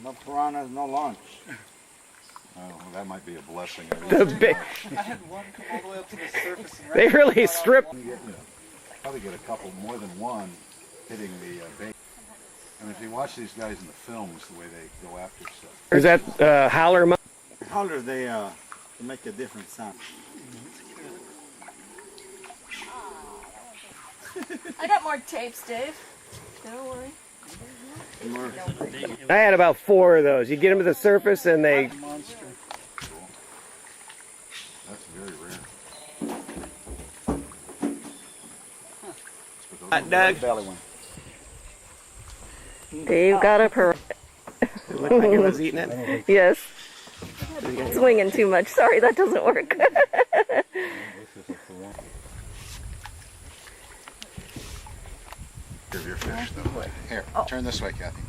No piranhas, no lunch. Oh, well, that might be a blessing. The big, I had one come all the way up to the surface. And they really strip. Probably get a couple, more than one, hitting the bait. I mean, if you watch these guys in the films, the way they go after stuff. Is that howler? Holler, they make a different sound. I got more tapes, Dave. Don't worry. I had about 4 of those. You get them to the surface and they. monster. Cool. That's very rare. Doug. Belly one. Dave got a per. It looked like it was eating it. Yes. Swinging too much. Sorry, that doesn't work. Here's your fish, though. Here, turn this way, Kathy.